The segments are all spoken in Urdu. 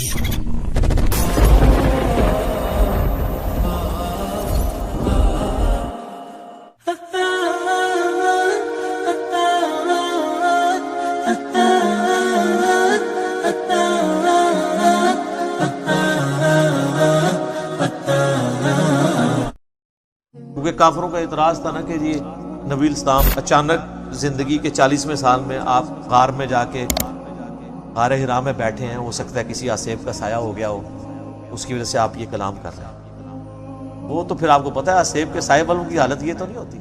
کیونکہ کافروں کا اعتراض تھا نا کہ جی نبی اسلام اچانک زندگی کے 40ویں سال میں آپ غار میں جا کے غار حرا میں بیٹھے ہیں، ہو سکتا ہے کسی آسیب کا سایہ ہو گیا ہو، اس کی وجہ سے آپ یہ کلام کر رہے ہیں۔ وہ تو پھر آپ کو پتہ ہے آسیب کے سائے والوں کی حالت یہ تو نہیں ہوتی۔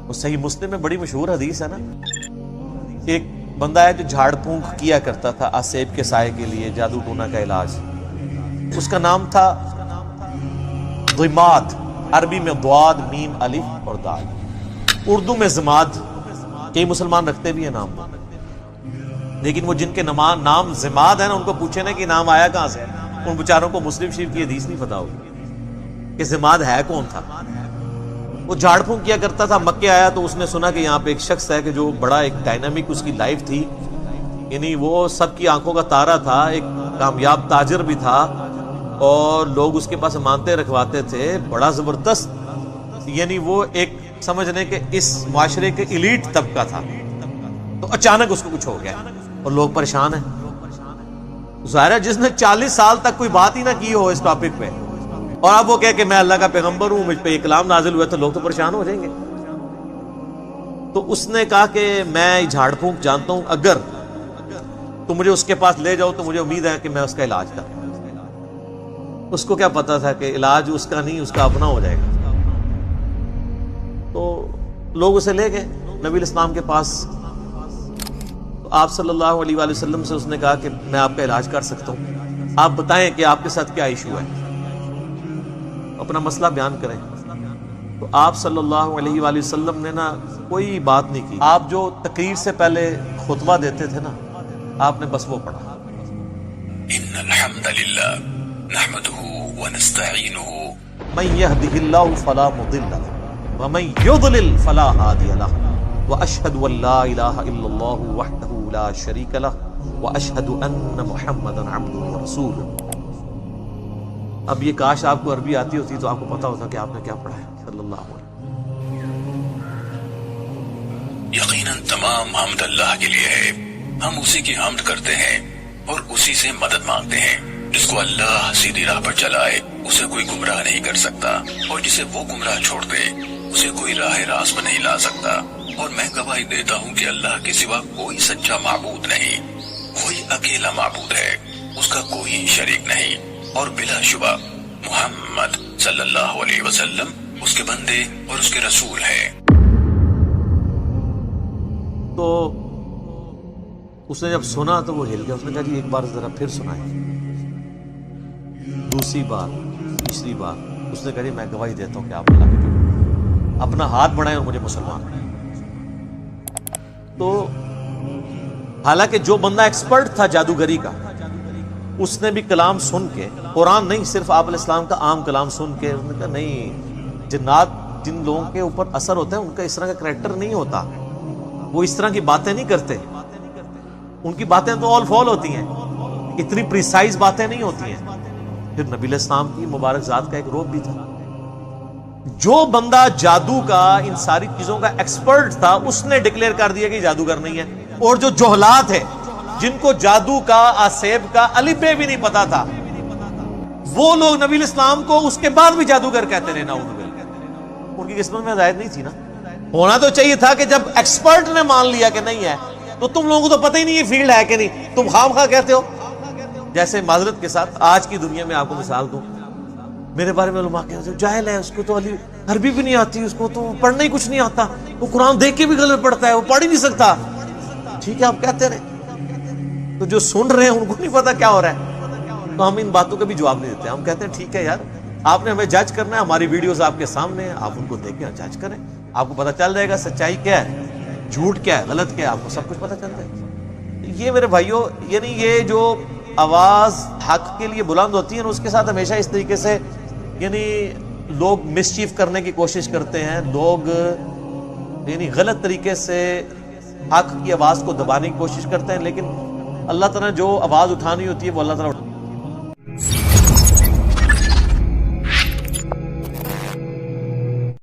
وہ صحیح مسلم میں بڑی مشہور حدیث ہے نا، ایک بندہ ہے جو جھاڑ پھونک کیا کرتا تھا آسیب کے سائے کے لیے، جادو ٹونا کا علاج۔ اس کا نام تھا ضماد، عربی میں ضاد میم الف اور دال، اردو میں زماد۔ کئی مسلمان رکھتے بھی ہیں نام، لیکن وہ جن کے نام زماد ہیں نا، ان کو پوچھے نا کہ نام آیا کہاں سے، ان بیچاروں کو مسلم شریف کی حدیث نہیں پتا ہوگی کہ زماد ہے کون تھا۔ وہ جھاڑ پھونک کیا کرتا تھا، مکے آیا تو اس نے سنا کہ یہاں پہ ایک شخص ہے کہ جو بڑا ایک ڈائنامک اس کی لائف تھی، یعنی وہ سب کی آنکھوں کا تارا تھا، ایک کامیاب تاجر بھی تھا، اور لوگ اس کے پاس امانتیں رکھواتے تھے، بڑا زبردست، یعنی وہ ایک سمجھنے کہ اس معاشرے کے ایلیٹ طبقہ تھا۔ تو اچانک اس کو کچھ ہو گیا اور لوگ پریشان ہیں۔ ظاہر ہے جس نے 40 سال تک کوئی بات ہی نہ کی ہو اس ٹاپک پہ، اور اب وہ کہے کہ میں اللہ کا پیغمبر ہوں، مجھ پہ یہ کلام نازل ہوا، تو لوگ تو پریشان ہو جائیں گے۔ تو اس نے کہا کہ میں جھاڑ پھونک جانتا ہوں، اگر تم مجھے اس کے پاس لے جاؤ تو مجھے امید ہے کہ میں اس کا علاج کروں۔ اس کو کیا پتا تھا کہ علاج اس کا نہیں، اس کا اپنا ہو جائے گا۔ تو لوگ اسے لے گئے نبی اسلام کے پاس۔ تو آپ صلی اللہ علیہ وآلہ وسلم سے اس نے کہا کہ میں آپ کا علاج کر سکتا ہوں، آپ بتائیں کہ آپ کے ساتھ کیا ایشو ہے، اپنا مسئلہ بیان کریں۔ تو آپ صلی اللہ علیہ وآلہ وسلم نے نا کوئی بات نہیں کی۔ آپ جو تقریر سے پہلے خطبہ دیتے تھے نا، آپ نے بس وہ پڑھا، ان الحمد للہ نحمده ونستعینه من يهده الله فلا مضل له ومن يضلل فلا هادي له واشهد ان لا اله الا الله وحده لا شريك له واشهد ان محمدا عبده ورسوله۔ اب یہ کاش آپ کو عربی آتی ہوتی تو آپ کو پتا ہوتا کہ آپ نے کیا پڑھا ہے صلی اللہ علیہ وسلم۔ یقیناً تمام حمد اللہ کے لیے ہے، ہم اسی کی حمد کرتے ہیں اور اسی سے مدد مانگتے ہیں۔ جس کو اللہ سیدھی راہ پر چلائے اسے کوئی گمراہ نہیں کر سکتا، اور جسے وہ گمراہ چھوڑ دے اسے کوئی راہ راست میں نہیں لا سکتا۔ اور میں گواہی دیتا ہوں کہ اللہ کے سوا کوئی سچا معبود نہیں، وہی اکیلا معبود ہے، اس کا کوئی شریک نہیں، اور بلا شبہ محمد صلی اللہ علیہ وسلم اس کے بندے اور اس کے رسول ہیں۔ تو اس نے جب سنا تو وہ ہل گیا، اس نے کہا جی ایک بار ذرا پھر سنائیں۔ دوسری بار، تیسری بار، اس نے کہا جی میں گواہی دیتا ہوں کہ آپ اللہ کے پیغمبر، اپنا ہاتھ بڑھائیں اور مجھے مسلمان کریں۔ تو حالانکہ جو بندہ ایکسپرٹ تھا جادوگری کا، اس نے بھی کلام سن کے، قرآن نہیں صرف آپ علیہ السلام کا عام کلام سن کے، اس نے کہا نہیں، جنات جن لوگوں کے اوپر اثر ہوتا ہے ان کا اس طرح کا کریکٹر نہیں ہوتا، وہ اس طرح کی باتیں نہیں کرتے، ان کی باتیں تو آل فال ہوتی ہیں، اتنی پریسائز باتیں نہیں ہوتی ہیں۔ پھر نبی علیہ السلام کی مبارک ذات کا ایک روب بھی تھا۔ جو بندہ جادو کا ان ساری چیزوں کا ایکسپرٹ تھا، اس نے ڈکلیئر کر دیا کہ جادوگر نہیں ہے، اور جو جہلات ہے جن کو جادو کا، آسیب کا الف بے بھی نہیں پتا تھا، وہ لوگ نبی علیہ السلام کو اس کے بعد بھی جادوگر کہتے رہے، نعوذ باللہ۔ ان کی قسمت میں ہدایت نہیں تھی نا۔ ہونا تو چاہیے تھا کہ جب ایکسپرٹ نے مان لیا کہ نہیں ہے، تو تم لوگوں کو تو پتہ ہی نہیں یہ فیلڈ ہے کہ نہیں، تم خام خواہ کہتے ہو۔ جیسے معذرت کے ساتھ آج کی دنیا میں آپ کو مثال دوں، میرے بارے میں علماء کہتے ہیں جاہل ہے، اس کو تو عربی بھی نہیں آتی، اس کو تو پڑھنا ہی کچھ نہیں آتا، وہ قرآن دیکھ کے بھی غلط پڑھتا ہے، وہ پڑھ ہی نہیں سکتا۔ ٹھیک ہے آپ کہتے رہے، تو جو سن رہے ہیں ان کو نہیں پتا کیا ہو رہا ہے، تو ہم ان باتوں کا بھی جواب نہیں دیتے۔ ہم کہتے ہیں ٹھیک ہے یار، آپ نے ہمیں جج کرنا ہے، ہماری ویڈیوز آپ کے سامنے ہیں، آپ ان کو دیکھ کے جج کریں، آپ کو پتا چل جائے گا سچائی کیا ہے، جھوٹ کیا ہے، غلط کیا ہے، آپ کو سب کچھ پتا چل جائے گا۔ یہ میرے بھائیوں، یعنی یہ جو آواز حق کے لیے بلند ہوتی ہے، اس کے ساتھ ہمیشہ اس طریقے سے یعنی لوگ مسچیف کرنے کی کوشش کرتے ہیں، لوگ یعنی غلط طریقے سے حق کی آواز کو دبانے کی کوشش کرتے ہیں، لیکن اللہ تعالیٰ نے جو آواز اٹھانی ہوتی ہے وہ اللہ تعالیٰ